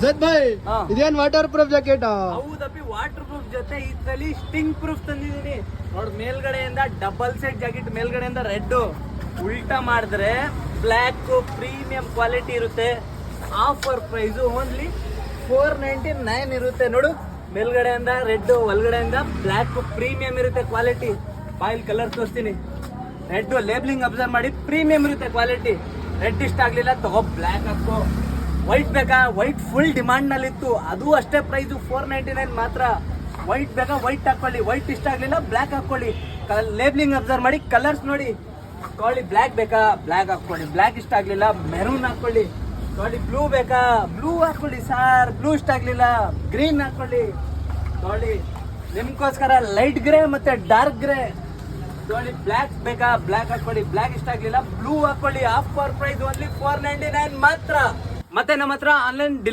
ಜತ್ ಭಾಯ್ ಹಾ. ಇದೇನ್ ವಾಟರ್ ಪ್ರೂಫ್ ಜಾಕೆಟ್? ಹೌದಪ್ಪಿ, ವಾಟರ್ ಪ್ರೂಫ್ ಜೊತೆ ಇದ್ರಲ್ಲಿ ಸ್ಟಿಂಗ್ ಪ್ರೂಫ್ ತಂದಿದ್ದೀನಿ ನೋಡ್. ಮೇಲ್ಗಡೆಯಿಂದ ಡಬಲ್ ಸೆಟ್ ಜಾಕೆಟ್, ಮೇಲ್ಗಡೆಯಿಂದ ರೆಡ್, ಉಲ್ಟಾ ಮಾಡಿದ್ರೆ ಬ್ಲ್ಯಾಕ್ ಪ್ರೀಮಿಯಂ ಕ್ವಾಲಿಟಿ ಇರುತ್ತೆ. ಆಫರ್ ಪ್ರೈಸ್ ಓನ್ಲಿ 499 ಇರುತ್ತೆ ನೋಡು. ಮೇಲ್ಗಡೆಯಿಂದ ರೆಡ್, ಒಳಗಡೆಯಿಂದ ಬ್ಲ್ಯಾಕ್ ಪ್ರೀಮಿಯಂ ಇರುತ್ತೆ ಕ್ವಾಲಿಟಿ. ಬಾಯಿಲ್ ಕಲರ್ ತೋರಿಸ್ತೀನಿ. ರೆಡ್ ಲೇಬ್ಲಿಂಗ್ ಅಬ್ಸರ್ವ್ ಮಾಡಿ, ಪ್ರೀಮಿಯಂ ಇರುತ್ತೆ ಕ್ವಾಲಿಟಿ. ರೆಡ್ ಇಷ್ಟ ಆಗ್ಲಿಲ್ಲ ತಗೋ, ಬ್ಲ್ಯಾಕ್ ಹಾಕೋ. ವೈಟ್ ಬೇಕಾ? ವೈಟ್ ಫುಲ್ ಡಿಮಾಂಡ್ ನಲ್ಲಿ ಇತ್ತು, ಅದು ಅಷ್ಟೇ ಪ್ರೈಸ್ 499 ಮಾತ್ರ. ವೈಟ್ ಬೇಕಾ? ವೈಟ್ ಹಾಕೊಳ್ಳಿ. ವೈಟ್ ಇಷ್ಟ ಆಗ್ಲಿಲ್ಲ ಬ್ಲ್ಯಾಕ್ ಹಾಕೊಳ್ಳಿ. ಲೇಬ್ಲಿಂಗ್ ಅಬ್ಸರ್ವ್ ಮಾಡಿ, ಕಲರ್ಸ್ ನೋಡಿ ತಗೊಳ್ಳಿ. ಬ್ಲ್ಯಾಕ್ ಬೇಕಾ? ಬ್ಲ್ಯಾಕ್ ಹಾಕೊಳ್ಳಿ. ಬ್ಲ್ಯಾಕ್ ಇಷ್ಟ ಆಗ್ಲಿಲ್ಲ ಮೆರೂನ್ ಹಾಕೊಳ್ಳಿ. ನೋಡಿ, ಬ್ಲೂ ಬೇಕಾ? ಬ್ಲೂ ಹಾಕೊಳ್ಳಿ ಸರ್. ಬ್ಲೂ ಇಷ್ಟ ಆಗ್ಲಿಲ್ಲ ಗ್ರೀನ್ ಹಾಕೊಳ್ಳಿ. ನೋಡಿ, ನಿಮ್ಗೋಸ್ಕರ ಲೈಟ್ ಗ್ರೇ ಮತ್ತೆ ಡಾರ್ಕ್ ಗ್ರೇ. ನೋಡಿ, ಬ್ಲ್ಯಾಕ್ ಬೇಕಾ? ಬ್ಲ್ಯಾಕ್ ಹಾಕೊಳ್ಳಿ. ಬ್ಲ್ಯಾಕ್ ಇಷ್ಟ ಆಗ್ಲಿಲ್ಲ ಬ್ಲೂ ಹಾಕೊಳ್ಳಿ. ಆಫರ್ ಪ್ರೈಸ್ ಓನ್ಲಿ 499 ಮಾತ್ರ. ಮತ್ತೆ ನಮ್ಮ ಹತ್ರ ಆನ್ಲೈನ್